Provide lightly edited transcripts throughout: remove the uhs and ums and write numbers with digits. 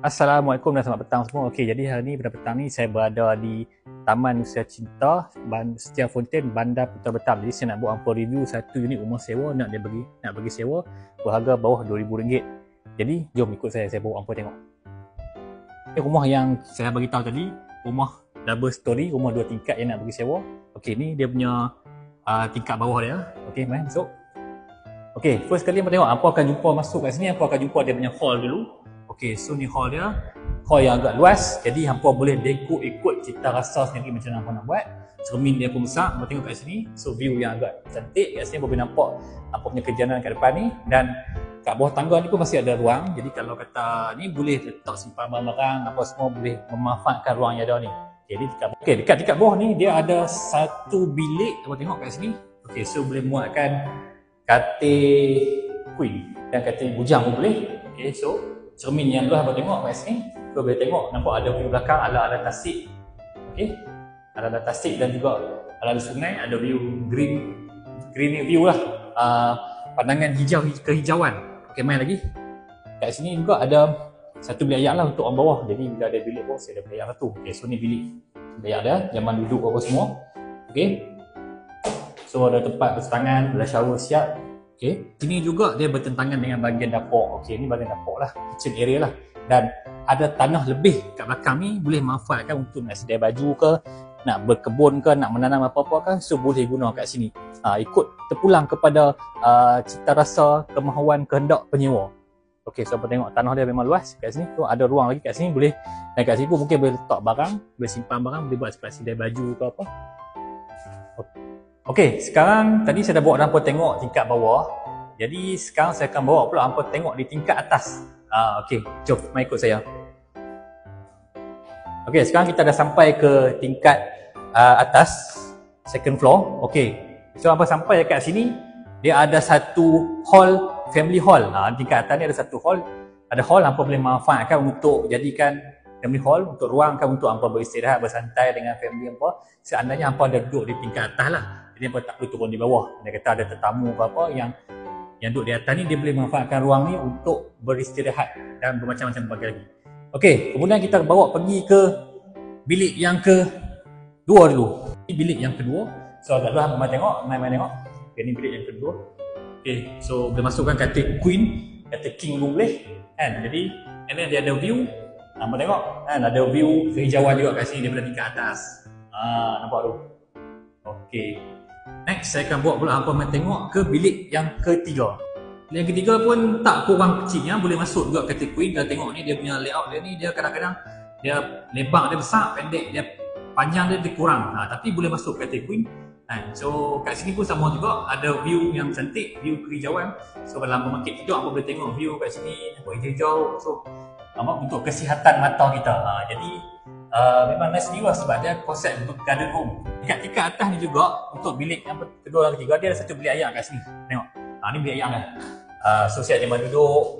Assalamualaikum dan selamat petang semua. Okey, jadi hari ni pada petang ni saya berada di Taman Usia Cinta Setia Fontaine, Bandar Putra Batam. Jadi saya nak buat hampa review satu unit rumah sewa nak bagi sewa berharga bawah RM2,000. Jadi jom ikut saya bawa hampa tengok. Ini rumah yang saya bagi tahu tadi, rumah double story, rumah 2 tingkat yang nak bagi sewa. Okey, ni dia punya tingkat bawah dia. Okey, mari masuk. Okey, first kali hampa tengok, hampa akan jumpa masuk kat sini, hampa akan jumpa dia punya hall dulu. Okey, so ni hall dia. Hall yang agak luas. Jadi hampa boleh dekor ikut cita rasa sendiri macam mana hampa nak buat. Cermin dia pun besar. Hampa tengok kat sini. So view yang agak cantik. Kat sini boleh nampak apa punya kejanan kat depan ni. Dan kat bawah tangga ni pun masih ada ruang. Jadi kalau kata ni boleh letak simpan barang-barang apa semua, boleh memanfaatkan ruang yang ada ni. Jadi dekat bawah ni dia ada satu bilik. Hampa tengok kat sini. Okey, so boleh muatkan katil queen dan katil bujang pun boleh. Okey, so cermin yang luas abang tengok kat sini. Kau boleh tengok, nampak ada view belakang ala-ala tasik. Okey. Ala-ala tasik dan juga ala-ala sungai, ada view green view lah. Pandangan hijau kehijauan. Okey, main lagi. Kat sini juga ada satu bilik ayak lah untuk orang bawah. Jadi bila ada bilik bawah, saya ada bilik ayak satu. Okey, so ni bilik ayak dia, zaman duduk apa semua. Okey. So ada tempat bersetangan, ada shower siap. Okey, sini juga dia bertentangan dengan bahagian dapur. Okey, ni bahagian dapur lah, kitchen area lah. Dan ada tanah lebih kat belakang ni, boleh manfaatkan untuk nak sedia baju ke, nak berkebun ke, nak menanam apa-apa kan, so boleh guna kat sini. Ikut terpulang kepada cita rasa, kemahuan, kehendak penyewa. Okey, so apa tengok tanah dia memang luas kat sini. So ada ruang lagi kat sini boleh. Dan kat sini pun mungkin boleh letak barang, boleh simpan barang, boleh buat seperti sedia baju ke apa. Okey, sekarang tadi saya dah bawa hampa tengok tingkat bawah. Jadi sekarang saya akan bawa pula hampa tengok di tingkat atas. Okey, jom mari ikut saya. Okey, sekarang kita dah sampai ke tingkat atas, second floor. Okey. So hampa sampai dekat sini, dia ada satu hall, family hall. Tingkat atas ni ada satu hall. Ada hall hampa boleh manfaatkan untuk jadikan family hall, untuk ruangkan untuk hampa beristirahat, bersantai dengan family hampa. Seandainya hampa ada duduk di tingkat atas lah. Jadi hampa tak perlu turun di bawah. Dia kata ada tetamu ke apa yang duduk di atas ni, dia boleh manfaatkan ruang ni untuk beristirahat dan bermacam-macam bagai lagi. Okey, kemudian kita bawa pergi ke bilik yang kedua dulu. Ini bilik yang kedua. So agak luas hampa tengok, main tengok. Okey, ni bilik yang kedua. Okey, so boleh masukkan katil queen, katil king pun boleh kan. Jadi ini dia ada view. Hampa tengok kan, ada view kehijauan juga kat sini daripada tingkat atas. Nampak tu. Okey. Next, saya akan bawa pula hampa main tengok ke bilik yang ketiga. Bilik yang ketiga pun tak kurang kecilnya, boleh masuk juga katil queen. Kalau tengok ni dia punya layout dia ni, dia kadang-kadang dia lebar dia besar, pendek dia, panjang dia kurang. Tapi boleh masuk katil queen. So kat sini pun sama juga, ada view yang cantik, view kehijauan. So kalau hampa makin tidur, hampa boleh tengok view kat sini, nampak hijau-hijau. So untuk kesihatan mata kita. Jadi memang nice juga sebab dia konsep garden home. Dekat tingkat atas ni juga, untuk bilik yang kedua dan ketiga, dia ada satu bilik ayak kat sini. Tengok. Ni bilik ayak dia. So siap jembat duduk,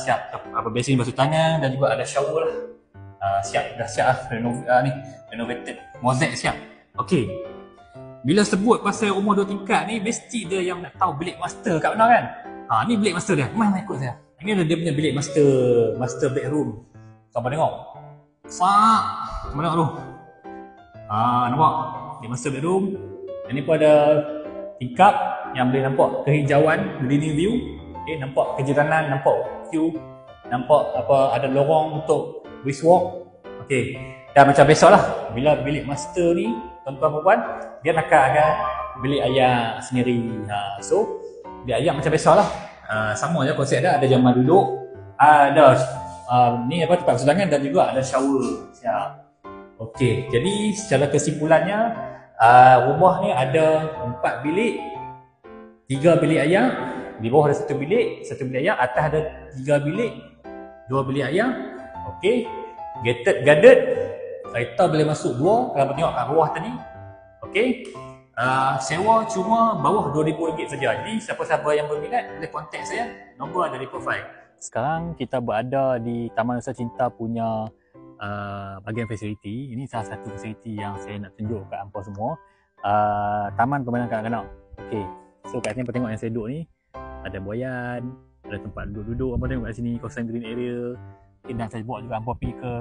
siap besin basuh tangan dan juga ada shower lah. Dah siap lah. Renovated. Mozaik siap. Okey. Bila sebut pasal rumah 2 tingkat ni, mesti dia yang nak tahu bilik master kat mana kan? Ni bilik master dia. Mari ikut saya. Ini adalah dia punya bilik master bedroom. Sampai tengok. Besar. Sampai tengok tu. Nampak? Bilik master bedroom. Ini pun ada tingkap yang boleh nampak kehijauan, green view. Okay, nampak kejiranan, nampak view, nampak ada lorong untuk brisk walk. Okey. Dan macam biasalah, bila bilik master ni, tuan-tuan perempuan, dia nak akan bilik ayak sendiri. So, bilik ayak macam biasalah. Sama je konsep dia, ada jamban duduk, ada ni tempat basuh tangan dan juga ada shower. Siap. Okey, jadi secara kesimpulannya, rumah ni ada 4 bilik, 3 bilik ayak, di bawah ada 1 bilik ayak, atas ada 3 bilik, 2 bilik ayak. Okey, gated guarded, kereta boleh masuk 2 kalau tengok kat bawah tadi. Okey. Sewa cuma bawah RM2,000 saja. Jadi siapa-siapa yang berminat boleh kontak saya. Nombor ada di profil. Sekarang kita berada di Taman Usia Cinta punya bahagian fasiliti. Ini salah satu fasiliti yang saya nak tunjuk kat hampa semua. Taman permainan kanak-kanak. Okey. So kat sini hampa tengok yang saya duduk ni, ada buaian, ada tempat duduk-duduk. Hampa tengok kat sini kawasan green area. Okay, dan saya bawa juga hampa pergi ke,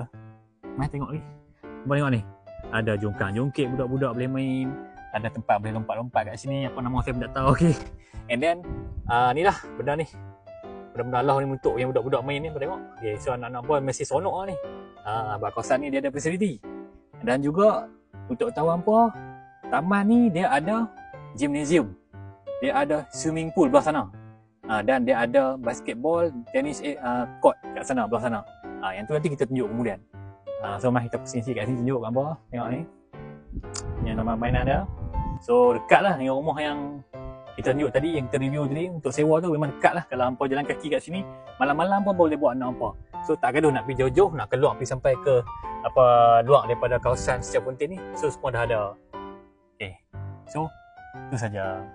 mari tengok ni. Hampa tengok ni. Ada jongkang-jongkit budak-budak boleh main. Ada tempat boleh lompat-lompat kat sini. Apa nama saya pun tak tahu. Okay. And then, ni lah benda ni. Benda-benda Allah ni untuk yang budak-budak main ni. Hampa tengok. Okay, so anak-anak pun masih seronok lah ni. Kawasan ni dia ada fasiliti. Dan juga, untuk tahu hampa, taman ni dia ada gymnasium. Dia ada swimming pool belah sana. Dan dia ada basketball, tenis court kat sana, belah sana. Yang tu nanti kita tunjuk kemudian. So mari kita pusing sikit kat sini, tunjuk gambar. Tengok ni. Yang nama mainan dia. So dekat lah dengan rumah yang kita tunjuk tadi, yang kita review tadi. Untuk sewa tu memang dekat lah. Kalau hampa jalan kaki kat sini, malam-malam pun boleh buat anak hampa. So tak gaduh nak pergi jauh-jauh, nak keluar pergi sampai ke luar daripada kawasan Setiap Pontin ni. So semua dah ada. Okay. So itu saja.